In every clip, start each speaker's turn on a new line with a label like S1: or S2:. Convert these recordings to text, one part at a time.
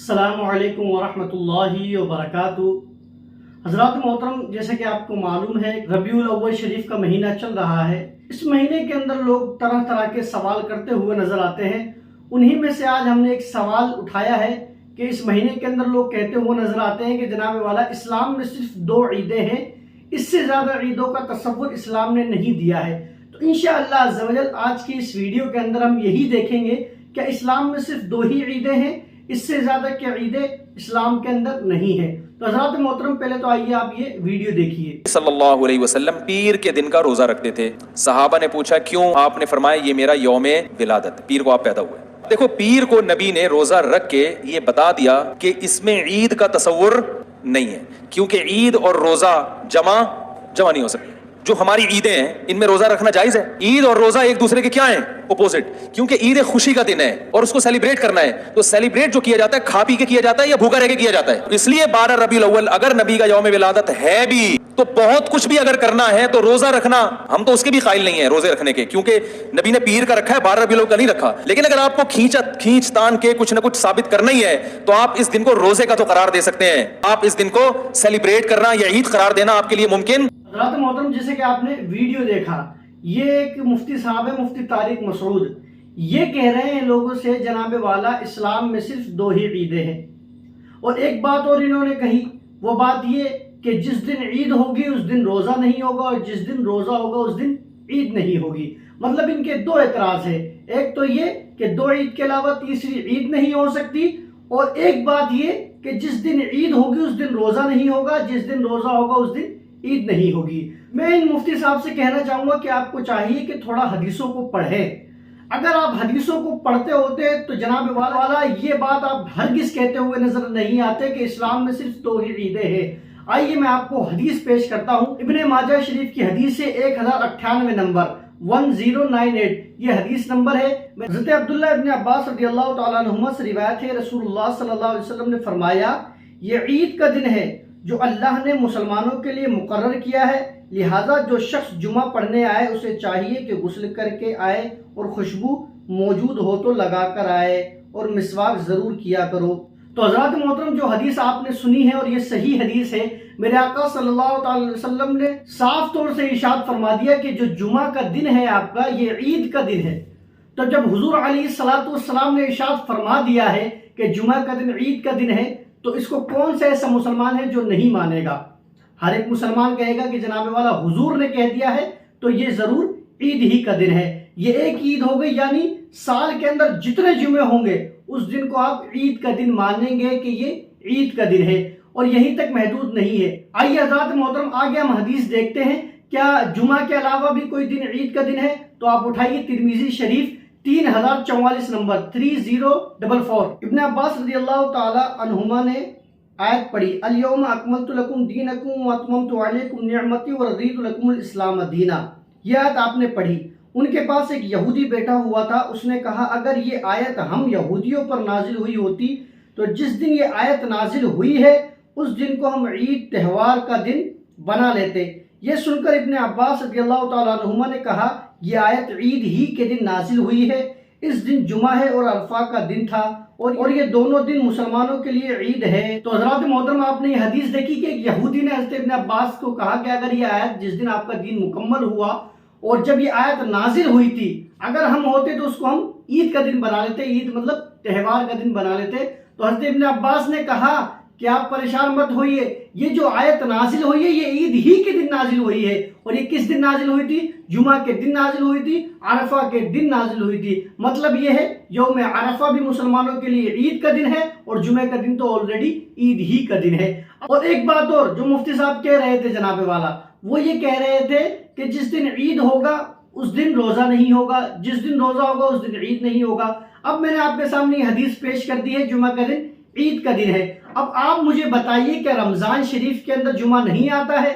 S1: السلام علیکم ورحمۃ اللہ وبرکاتہ۔ حضرات محترم، جیسا کہ آپ کو معلوم ہے ربیع الاول شریف کا مہینہ چل رہا ہے۔ اس مہینے کے اندر لوگ طرح طرح کے سوال کرتے ہوئے نظر آتے ہیں۔ انہی میں سے آج ہم نے ایک سوال اٹھایا ہے کہ اس مہینے کے اندر لوگ کہتے ہوئے نظر آتے ہیں کہ جناب والا اسلام میں صرف 2 عیدیں ہیں، اس سے زیادہ عیدوں کا تصور اسلام نے نہیں دیا ہے۔ تو انشاءاللہ عز و جل آج کی اس ویڈیو کے اندر ہم یہی دیکھیں گے کہ اسلام میں صرف 2 ہی عیدیں ہیں، اس سے زیادہ کیا عیدیں اسلام کے اندر نہیں ہیں۔ تو حضرات محترم، پہلے تو آئیے آپ یہ ویڈیو دیکھیے۔
S2: صلی اللہ علیہ وسلم پیر کے دن کا روزہ رکھتے تھے۔ صحابہ نے پوچھا کیوں؟ آپ نے فرمایا یہ میرا یوم ولادت، پیر کو آپ پیدا ہوئے۔ دیکھو، پیر کو نبی نے روزہ رکھ کے یہ بتا دیا کہ اس میں عید کا تصور نہیں ہے، کیونکہ عید اور روزہ جمع نہیں ہو سکتی۔ جو ہماری عیدیں ہیں ان میں روزہ رکھنا جائز ہے۔ عید اور روزہ ایک دوسرے کے کیا ہیں؟ اپوزٹ، کیونکہ عید ایک خوشی کا دن ہے اور اس کو سیلیبریٹ کرنا ہے۔ تو سیلیبریٹ جو کیا جاتا ہے کھا پی کے کیا جاتا ہے یا بھوکا رہ کے کیا جاتا ہے؟ اس لیے 12 ربیع الاول اگر نبی کا یوم ولادت ہے بھی تو بہت کچھ بھی اگر کرنا ہے تو روزہ رکھنا، ہم تو اس کے بھی قائل نہیں ہیں روزے رکھنے کے، کیونکہ نبی نے پیر کا رکھا ہے، 12 ربیع الاول کا نہیں رکھا۔ لیکن اگر آپ کو کھینچ تان کے کچھ نہ کچھ ثابت کرنا ہی ہے تو آپ اس دن کو روزے کا تو قرار دے سکتے ہیں۔ آپ اس دن کو سیلیبریٹ کرنا یا عید قرار دینا آپ کے لیے ممکن۔
S1: حضرات محترم، جیسے کہ آپ نے ویڈیو دیکھا، یہ ایک مفتی صاحب ہے، مفتی طارق مسعود، یہ کہہ رہے ہیں لوگوں سے جناب والا اسلام میں صرف 2 ہی عیدیں ہیں۔ اور ایک بات اور انہوں نے کہی، وہ بات یہ کہ جس دن عید ہوگی اس دن روزہ نہیں ہوگا اور جس دن روزہ ہوگا اس دن عید نہیں ہوگی۔ مطلب ان کے 2 اعتراض ہیں، ایک تو یہ کہ 2 عید کے علاوہ تیسری عید نہیں ہو سکتی، اور ایک بات یہ کہ جس دن عید ہوگی اس دن روزہ نہیں ہوگا، جس دن روزہ ہوگا اس دن عید نہیں ہوگی۔ میں ان مفتی صاحب سے کہنا چاہوں گا کہ آپ کو چاہیے کہ تھوڑا حدیثوں کو پڑھیں۔ اگر آپ حدیثوں کو پڑھتے ہوتے تو جناب والا یہ بات آپ ہرگز کہتے ہوئے نظر نہیں آتے کہ اسلام میں صرف 2 ہی عیدیں ہیں۔ آئیے میں آپ کو حدیث پیش کرتا ہوں۔ ابن ماجہ شریف کی حدیث ہے 1098 نمبر 1098، یہ حدیث نمبر ہے۔ حضرت عبداللہ ابن عباس رضی اللہ تعالیٰ عنہما سے روایت ہے، رسول اللہ صلی اللہ علیہ وسلم نے فرمایا یہ عید کا دن ہے جو اللہ نے مسلمانوں کے لیے مقرر کیا ہے، لہٰذا جو شخص جمعہ پڑھنے آئے اسے چاہیے کہ غسل کر کے آئے اور خوشبو موجود ہو تو لگا کر آئے اور مسواک ضرور کیا کرو۔ تو حضرات محترم، جو حدیث آپ نے سنی ہے اور یہ صحیح حدیث ہے، میرے آقا صلی اللہ تعالی وسلم نے صاف طور سے ارشاد فرما دیا کہ جو جمعہ کا دن ہے آپ کا، یہ عید کا دن ہے۔ تو جب حضور علیہ الصلوۃ والسلام نے ارشاد فرما دیا ہے کہ جمعہ کا دن عید کا دن ہے، تو اس کو کون سا ایسا مسلمان ہے جو نہیں مانے گا؟ ہر ایک مسلمان کہے گا کہ جناب والا حضور نے کہہ دیا ہے تو یہ ضرور عید ہی کا دن ہے۔ یہ ایک عید ہو گئی، یعنی سال کے اندر جتنے جمعے ہوں گے اس دن کو آپ عید کا دن مانیں گے کہ یہ عید کا دن ہے، اور یہیں تک محدود نہیں ہے۔ آئیے حضرات محترم آگے ہم حدیث دیکھتے ہیں، کیا جمعہ کے علاوہ بھی کوئی دن عید کا دن ہے؟ تو آپ اٹھائیے ترمذی شریف 3044 نمبر 3044۔ ابن عباس رضی اللہ تعالی عنہما نے آیت پڑھی، الیوم اکملت لکم دینکم واتممت علیکم نعمتی ورضیت لکم الاسلام دینا۔ یہ آیت آپ نے پڑھی۔ ان کے پاس ایک یہودی بیٹھا ہوا تھا، اس نے کہا اگر یہ آیت ہم یہودیوں پر نازل ہوئی ہوتی تو جس دن یہ آیت نازل ہوئی ہے اس دن کو ہم عید تہوار کا دن بنا لیتے۔ یہ سن کر ابن عباس رضی اللہ تعالیٰ عنہما نے کہا یہ آیت عید ہی کے دن نازل ہوئی ہے، اس دن جمعہ ہے اور عرفہ کا دن تھا، اور یہ دونوں دن مسلمانوں کے لیے عید ہے۔ تو حضرات محترم، آپ نے یہ حدیث دیکھی کہ ایک یہودی نے حضرت ابن عباس کو کہا کہ اگر یہ آیت جس دن آپ کا دین مکمل ہوا اور جب یہ آیت نازل ہوئی تھی، اگر ہم ہوتے تو اس کو ہم عید کا دن بنا لیتے، عید مطلب تہوار کا دن بنا لیتے۔ تو حضرت ابن عباس نے کہا کہ آپ پریشان مت ہوئیے، یہ جو آیت نازل ہوئی ہے یہ عید ہی کے دن نازل ہوئی ہے، اور یہ کس دن نازل ہوئی تھی؟ جمعہ کے دن نازل ہوئی تھی، عرفہ کے دن نازل ہوئی تھی۔ مطلب یہ ہے یوم عرفہ بھی مسلمانوں کے لیے عید کا دن ہے اور جمعہ کا دن تو آلریڈی عید ہی کا دن ہے۔ اور ایک بات اور جو مفتی صاحب کہہ رہے تھے جناب والا، وہ یہ کہہ رہے تھے کہ جس دن عید ہوگا اس دن روزہ نہیں ہوگا، جس دن روزہ ہوگا اس دن عید نہیں ہوگا۔ اب میں نے آپ کے سامنے یہ حدیث پیش کر دی ہے، جمعہ کا دن عید کا دن ہے۔ اب آپ مجھے بتائیے کہ رمضان شریف کے اندر جمعہ نہیں آتا ہے؟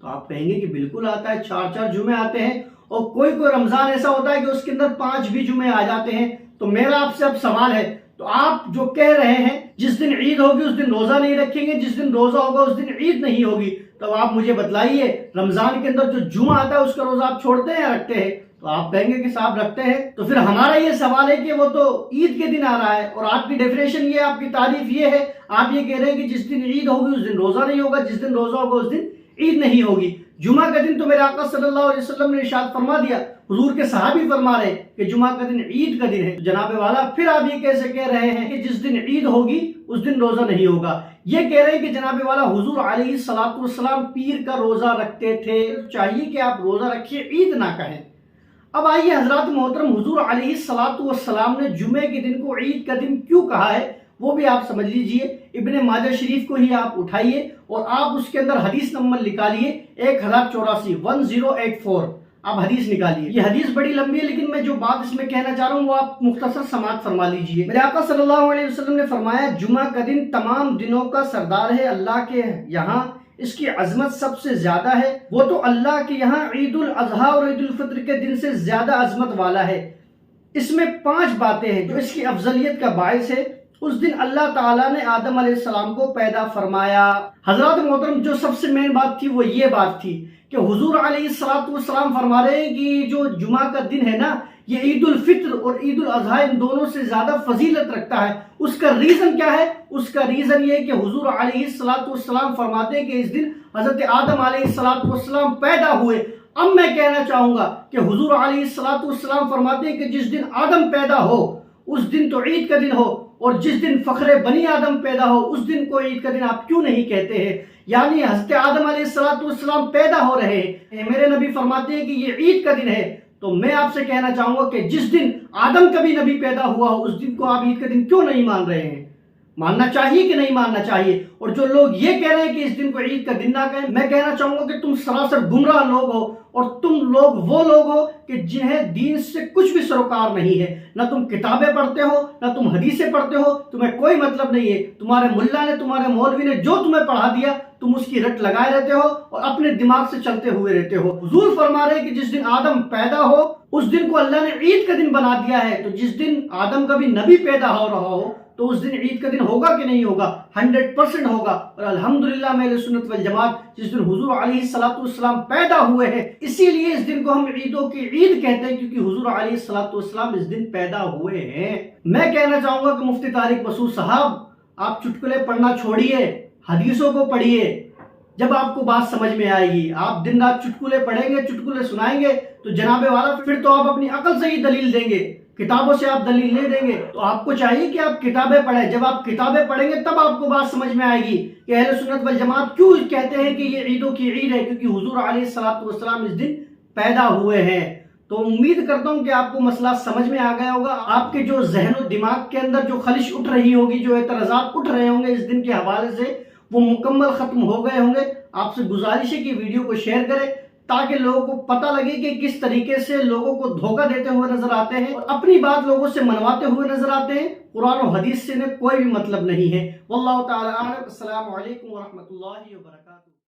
S1: تو آپ کہیں گے کہ بالکل آتا ہے، 4 جمعے آتے ہیں، اور کوئی رمضان ایسا ہوتا ہے کہ اس کے اندر 5 بھی جمعے آ جاتے ہیں۔ تو میرا آپ سے اب سوال ہے، تو آپ جو کہہ رہے ہیں جس دن عید ہوگی اس دن روزہ نہیں رکھیں گے، جس دن روزہ ہوگا اس دن عید نہیں ہوگی، تو آپ مجھے بتلائیے رمضان کے اندر جو جمعہ آتا ہے اس کا روزہ آپ چھوڑتے ہیں یا رکھتے ہیں؟ تو آپ کہیں گے کہ صاحب رکھتے ہیں. تو پھر ہمارا یہ سوال ہے کہ وہ تو عید کے دن آ رہا ہے اور آپ کی ڈیفینیشن یہ، آپ کی تعریف یہ ہے، آپ یہ کہہ رہے ہیں کہ جس دن عید ہوگی اس دن روزہ نہیں ہوگا، جس دن روزہ ہوگا اس دن عید نہیں ہوگی. جمعہ کا دن تو میرے آقا صلی اللہ علیہ وسلم نے ارشاد فرما دیا، حضور کے صحابی فرما رہے کہ جمعہ کا دن عید کا دن ہے. جناب والا پھر آپ یہ کیسے کہہ رہے ہیں کہ جس دن عید ہوگی اس دن روزہ نہیں ہوگا؟ یہ کہہ رہے ہیں کہ جناب والا حضور علیہ الصلوۃ والسلام پیر کا روزہ رکھتے تھے، چاہیے کہ آپ روزہ رکھیے، عید نہ کہیں. اب آئیے حضرات محترم، حضور علیہ الصلوۃ والسلام نے جمعے کے دن کو عید کا دن کیوں کہا ہے وہ بھی آپ سمجھ لیجئے. ابن ماجہ شریف کو ہی آپ اٹھائیے اور آپ اس کے اندر حدیث نمبر نکالیے 1084 آپ حدیث نکالیے. یہ حدیث بڑی لمبی ہے لیکن میں جو بات اس میں کہنا چاہ رہا ہوں وہ آپ مختصر سماعت فرما لیجئے. میرے آقا صلی اللہ علیہ وسلم نے فرمایا جمعہ کا دن تمام دنوں کا سردار ہے اللہ کے یہاں، اس کی عظمت سب سے زیادہ ہے. وہ تو اللہ کے یہاں عید الاضحیٰ اور عید الفطر کے دن سے زیادہ عظمت والا ہے. اس میں 5 باتیں ہیں جو اس کی افضلیت کا باعث ہے. اس دن اللہ تعالیٰ نے آدم علیہ السلام کو پیدا فرمایا. حضرات محترم، جو سب سے مین بات تھی وہ یہ بات تھی کہ حضور علیہ السلام فرما رہے ہیں کہ جو جمعہ کا دن ہے نا، یہ عید الفطر اور عید الاضحیٰ ان دونوں سے زیادہ فضیلت رکھتا ہے. اس کا ریزن کیا ہے؟ اس کا ریزن یہ ہے کہ حضور علیہ السلام فرماتے ہیں کہ اس دن حضرت آدم علیہ السلام پیدا ہوئے. اب میں کہنا چاہوں گا کہ حضور علیہ السلام فرماتے ہیں کہ جس دن آدم پیدا ہو اس دن تو عید کا دن ہو، اور جس دن فخر بنی آدم پیدا ہو اس دن کو عید کا دن آپ کیوں نہیں کہتے ہیں؟ یعنی حضرت آدم علیہ السلام پیدا ہو رہے ہیں، میرے نبی فرماتے ہیں کہ یہ عید کا دن ہے. تو میں آپ سے کہنا چاہوں گا کہ جس دن آدم کا بھی نبی پیدا ہوا ہو اس دن کو آپ عید کا دن کیوں نہیں مان رہے ہیں؟ ماننا چاہیے کہ نہیں ماننا چاہیے؟ اور جو لوگ یہ کہہ رہے ہیں کہ اس دن کو عید کا دن نہ کہیں، میں کہنا چاہوں گا کہ تم سراسر گمراہ لوگ ہو، اور تم لوگ وہ لوگ ہو کہ جنہیں دین سے کچھ بھی سروکار نہیں ہے. نہ تم کتابیں پڑھتے ہو، نہ تم حدیثیں پڑھتے ہو، تمہیں کوئی مطلب نہیں ہے. تمہارے ملا نے، تمہارے مولوی نے جو تمہیں پڑھا دیا تم اس کی رٹ لگائے رہتے ہو اور اپنے دماغ سے چلتے ہوئے رہتے ہو. حضور فرما رہے کہ جس دن آدم پیدا ہو اس دن کو اللہ نے عید کا دن بنا دیا ہے. تو جس دن آدم کا بھی نبی پیدا ہو رہا ہو تو اس دن عید کا دن ہوگا کہ نہیں ہوگا؟ 100% ہوگا. اور الحمدللہ میں اہل سنت والجماعت جس دن حضور علیہ السلام پیدا ہوئے ہیں اسی لیے اس دن کو ہم عیدوں کی عید کہتے ہیں، کیونکہ حضور علیہ السلام اس دن پیدا ہوئے ہیں. میں کہنا چاہوں گا کہ مفتی طارق مسعود صاحب، آپ چٹکلے پڑھنا چھوڑیے، حدیثوں کو پڑھیے. جب آپ کو بات سمجھ میں آئے گی، آپ دن رات چٹکلے پڑھیں گے، چٹکلے سنائیں گے تو جناب والا پھر تو آپ اپنی عقل سے ہی دلیل دیں گے، کتابوں سے آپ دلیل نہیں دیں گے. تو آپ کو چاہیے کہ آپ کتابیں پڑھیں. جب آپ کتابیں پڑھیں گے تب آپ کو بات سمجھ میں آئے گی کہ اہل سنت والجماعت کیوں کہتے ہیں کہ یہ عیدوں کی عید ہے، کیونکہ حضور علیہ السلام اس دن پیدا ہوئے ہیں. تو امید کرتا ہوں کہ آپ کو مسئلہ سمجھ میں آ گیا ہوگا. آپ کے جو ذہن و دماغ کے اندر جو خلش اٹھ رہی ہوگی، جو اعتراضات اٹھ رہے ہوں گے اس دن کے حوالے سے، وہ مکمل ختم ہو گئے ہوں گے. آپ سے گزارش ہے کہ ویڈیو کو شیئر کریں تاکہ لوگوں کو پتہ لگے کہ کس طریقے سے لوگوں کو دھوکہ دیتے ہوئے نظر آتے ہیں اور اپنی بات لوگوں سے منواتے ہوئے نظر آتے ہیں. قرآن و حدیث سے انہیں کوئی بھی مطلب نہیں ہے. واللہ تعالی اعلم. السلام علیکم ورحمۃ اللہ وبرکاتہ.